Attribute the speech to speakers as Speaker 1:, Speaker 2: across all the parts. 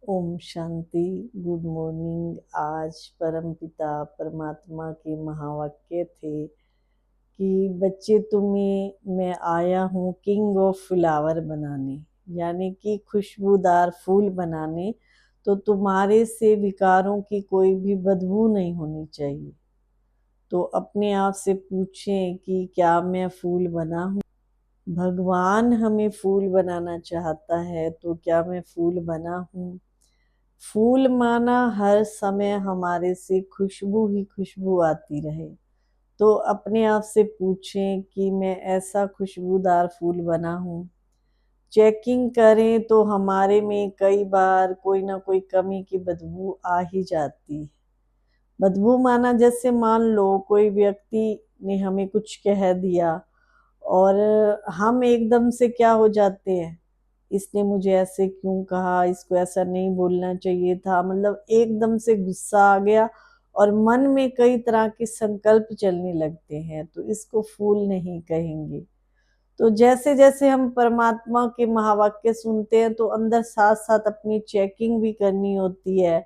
Speaker 1: Om Shanti. Good morning. आज परमपिता परमात्मा के महावाक्य थे कि बच्चे तुम्हें मैं आया हूँ किंग ऑफ फ्लावर बनाने, यानी कि खुशबूदार फूल बनाने। तो तुम्हारे से विकारों की कोई भी बदबू नहीं होनी चाहिए। तो अपने आप से पूछें कि क्या मैं फूल बना हूँ। भगवान हमें फूल बनाना चाहता है, तो क्या मैं फूल बना हूँ। फूल माना हर समय हमारे से खुशबू ही खुशबू आती रहे। तो अपने आप से पूछें कि मैं ऐसा खुशबूदार फूल बना हूँ। चेकिंग करें तो हमारे में कई बार कोई ना कोई कमी की बदबू आ ही जाती है। बदबू माना जैसे मान लो कोई व्यक्ति ने हमें कुछ कह दिया और हम एकदम से क्या हो जाते हैं, इसने मुझे ऐसे क्यों कहा, इसको ऐसा नहीं बोलना चाहिए था, मतलब एकदम से गुस्सा आ गया और मन में कई तरह के संकल्प चलने लगते हैं। तो इसको फूल नहीं कहेंगे। तो जैसे जैसे हम परमात्मा के महावाक्य सुनते हैं तो अंदर साथ साथ अपनी चेकिंग भी करनी होती है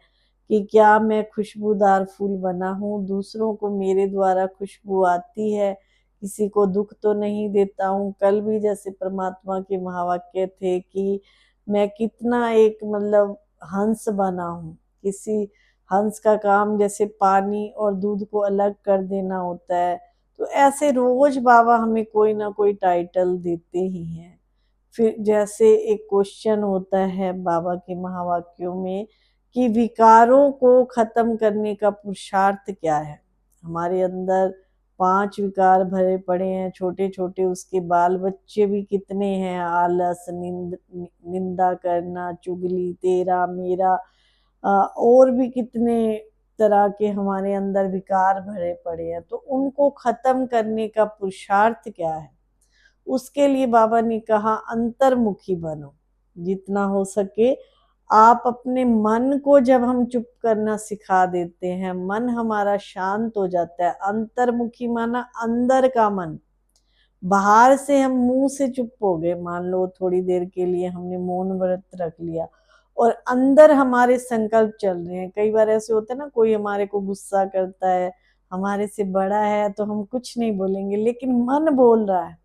Speaker 1: कि क्या मैं खुशबूदार फूल बना हूँ, दूसरों को मेरे द्वारा खुशबू आती है, किसी को दुख तो नहीं देता हूँ। कल भी जैसे परमात्मा के महावाक्य थे कि मैं कितना एक मतलब हंस बना हूँ। किसी हंस का काम जैसे पानी और दूध को अलग कर देना होता है। तो ऐसे रोज बाबा हमें कोई ना कोई टाइटल देते ही हैं। फिर जैसे एक क्वेश्चन होता है बाबा के महावाक्यों में कि विकारों को खत्म करने का पुरुषार्थ क्या है। हमारे अंदर 5 विकार भरे पड़े हैं, छोटे छोटे। उसके बाल बच्चे भी कितने हैं, आलस, निंदा करना, चुगली, तेरा मेरा, और भी कितने तरह के हमारे अंदर विकार भरे पड़े हैं। तो उनको खत्म करने का पुरुषार्थ क्या है। उसके लिए बाबा ने कहा अंतर्मुखी बनो। जितना हो सके आप अपने मन को, जब हम चुप करना सिखा देते हैं, मन हमारा शांत हो जाता है। अंतर्मुखी माना अंदर का मन। बाहर से हम मुंह से चुप हो गए, मान लो थोड़ी देर के लिए हमने मौन व्रत रख लिया और अंदर हमारे संकल्प चल रहे हैं। कई बार ऐसे होता है ना, कोई हमारे को गुस्सा करता है, हमारे से बड़ा है, तो हम कुछ नहीं बोलेंगे लेकिन मन बोल रहा है।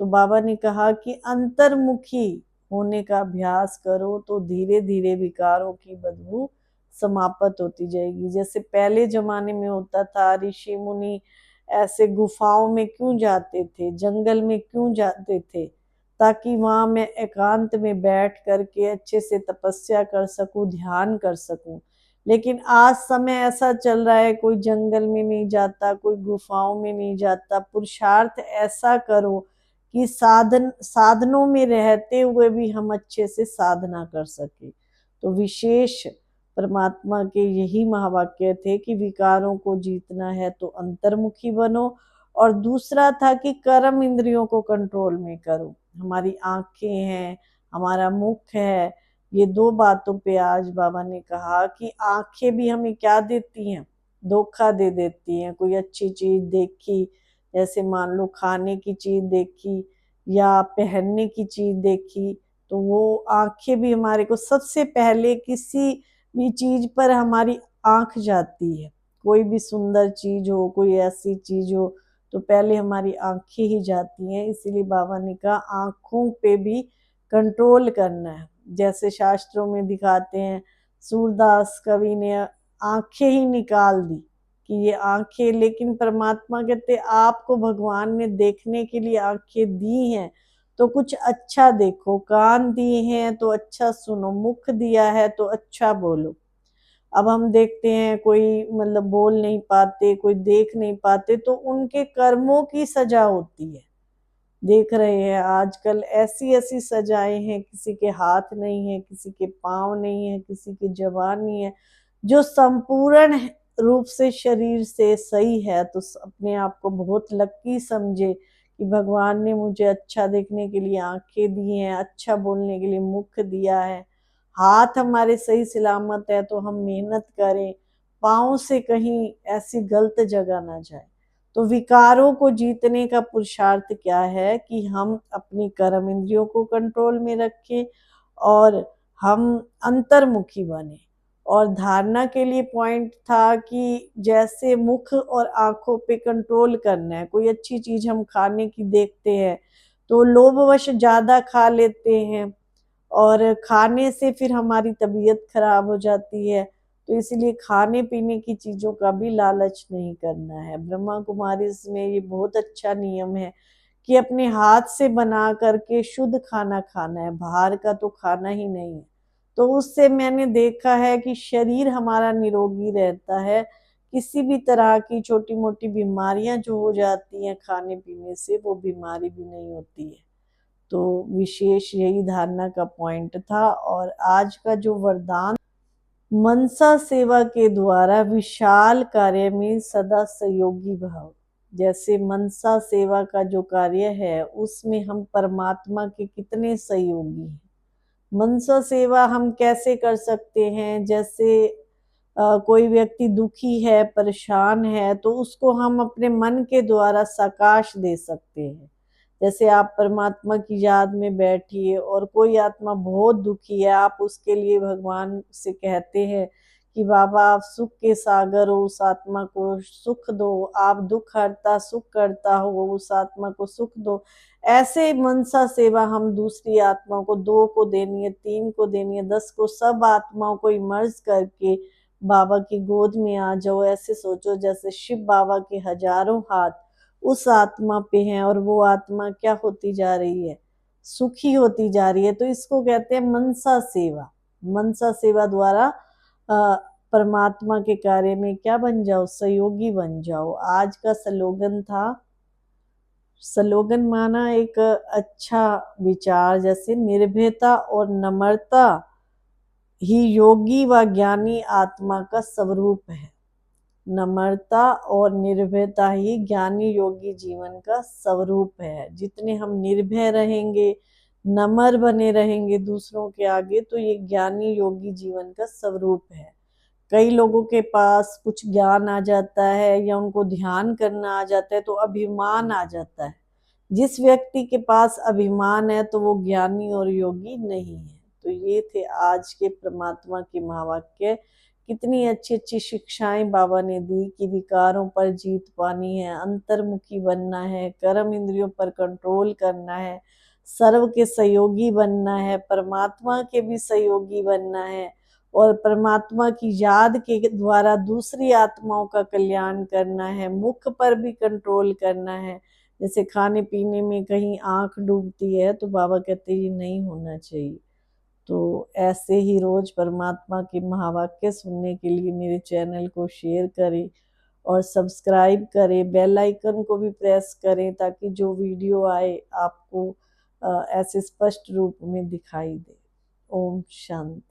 Speaker 1: तो बाबा ने कहा कि अंतर्मुखी होने का अभ्यास करो तो धीरे धीरे विकारों की बदबू समाप्त होती जाएगी। जैसे पहले जमाने में होता था, ऋषि मुनि ऐसे गुफाओं में क्यों जाते थे, जंगल में क्यों जाते थे, ताकि वहां मैं एकांत में बैठ करके अच्छे से तपस्या कर सकूं, ध्यान कर सकूं। लेकिन आज समय ऐसा चल रहा है, कोई जंगल में नहीं जाता, कोई गुफाओं में नहीं जाता। पुरुषार्थ ऐसा करो कि साधनों में रहते हुए भी हम अच्छे से साधना कर सके। तो विशेष परमात्मा के यही महावाक्य थे कि विकारों को जीतना है तो अंतर्मुखी बनो। और दूसरा था कि कर्म इंद्रियों को कंट्रोल में करो। हमारी आंखें हैं, हमारा मुख है, ये 2 बातों पे आज बाबा ने कहा कि आंखें भी हमें क्या देती हैं, धोखा दे देती हैं। कोई अच्छी चीज देखी, जैसे मान लो खाने की चीज देखी या पहनने की चीज देखी, तो वो आंखें भी हमारे को सबसे पहले किसी भी चीज पर हमारी आंख जाती है। कोई भी सुंदर चीज हो, कोई ऐसी चीज हो, तो पहले हमारी आंखें ही जाती हैं। इसीलिए बाबा ने कहा आंखों पे भी कंट्रोल करना है। जैसे शास्त्रों में दिखाते हैं, सूरदास कवि ने आंखें ही निकाल दी कि ये आंखें, लेकिन परमात्मा कहते आपको भगवान ने देखने के लिए आंखें दी हैं तो कुछ अच्छा देखो, कान दिए हैं तो अच्छा सुनो, मुख दिया है तो अच्छा बोलो। अब हम देखते हैं कोई मतलब बोल नहीं पाते, कोई देख नहीं पाते, तो उनके कर्मों की सजा होती है। देख रहे हैं आजकल ऐसी ऐसी सजाएं हैं, किसी के हाथ नहीं है, किसी के पांव नहीं है, किसी की जबान नहीं है। जो संपूर्ण रूप से शरीर से सही है तो अपने आप को बहुत लकी समझे कि भगवान ने मुझे अच्छा देखने के लिए आंखें दी हैं, अच्छा बोलने के लिए मुख दिया है। हाथ हमारे सही सलामत है तो हम मेहनत करें, पाँव से कहीं ऐसी गलत जगह ना जाए। तो विकारों को जीतने का पुरुषार्थ क्या है कि हम अपनी कर्म इंद्रियों को कंट्रोल में रखें और हम अंतर्मुखी बने। और धारणा के लिए पॉइंट था कि जैसे मुख और आंखों पे कंट्रोल करना है। कोई अच्छी चीज हम खाने की देखते हैं तो लोभवश ज्यादा खा लेते हैं और खाने से फिर हमारी तबीयत खराब हो जाती है। तो इसलिए खाने पीने की चीजों का भी लालच नहीं करना है। ब्रह्मा कुमारी में ये बहुत अच्छा नियम है कि अपने हाथ से बना करके शुद्ध खाना खाना है, बाहर का तो खाना ही नहीं है। तो उससे मैंने देखा है कि शरीर हमारा निरोगी रहता है। किसी भी तरह की छोटी मोटी बीमारियां जो हो जाती हैं खाने पीने से, वो बीमारी भी नहीं होती है। तो विशेष यही धारणा का पॉइंट था। और आज का जो वरदान, मनसा सेवा के द्वारा विशाल कार्य में सदा सहयोगी भाव। जैसे मनसा सेवा का जो कार्य है उसमें हम परमात्मा के कितने सहयोगी हैं। मनसा सेवा हम कैसे कर सकते हैं? जैसे कोई व्यक्ति दुखी है, परेशान है, तो उसको हम अपने मन के द्वारा साकाश दे सकते हैं। जैसे आप परमात्मा की याद में बैठिए और कोई आत्मा बहुत दुखी है, आप उसके लिए भगवान से कहते हैं कि बाबा आप सुख के सागर हो, उस आत्मा को सुख दो, आप दुख हरता सुख करता हो, उस आत्मा को सुख दो। ऐसे मनसा सेवा हम दूसरी आत्माओं को, 2 को देनी है, 3 को देनी है, 10 को, सब आत्माओं को इमर्ज करके बाबा की गोद में आ जाओ। ऐसे सोचो जैसे शिव बाबा के हजारों हाथ उस आत्मा पे हैं और वो आत्मा क्या होती जा रही है? सुखी होती जा रही है। तो इसको कहते हैं मनसा सेवा। मनसा सेवा द्वारा परमात्मा के कार्य में क्या बन जाओ? सहयोगी बन जाओ। आज का स्लोगन था, स्लोगन माना एक अच्छा विचार, जैसे निर्भयता और नम्रता ही योगी व ज्ञानी आत्मा का स्वरूप है। नम्रता और निर्भयता ही ज्ञानी योगी जीवन का स्वरूप है। जितने हम निर्भय रहेंगे, नम्र बने रहेंगे दूसरों के आगे, तो ये ज्ञानी योगी जीवन का स्वरूप है। कई लोगों के पास कुछ ज्ञान आ जाता है या उनको ध्यान करना आ जाता है तो अभिमान आ जाता है। जिस व्यक्ति के पास अभिमान है तो वो ज्ञानी और योगी नहीं है। तो ये थे आज के परमात्मा के महावाक्य। कितनी अच्छी अच्छी शिक्षाएं बाबा ने दी कि विकारों पर जीत पानी है, अंतर्मुखी बनना है, कर्म इंद्रियों पर कंट्रोल करना है, सर्व के सहयोगी बनना है, परमात्मा के भी सहयोगी बनना है और परमात्मा की याद के द्वारा दूसरी आत्माओं का कल्याण करना है, मुख पर भी कंट्रोल करना है। जैसे खाने पीने में कहीं आंख डूबती है तो बाबा कहते ये नहीं होना चाहिए। तो ऐसे ही रोज परमात्मा के महावाक्य सुनने के लिए मेरे चैनल को शेयर करें और सब्सक्राइब करें, बेल आइकन को भी प्रेस करें ताकि जो वीडियो आए आपको ऐसे स्पष्ट रूप में दिखाई दे। ओम शांति।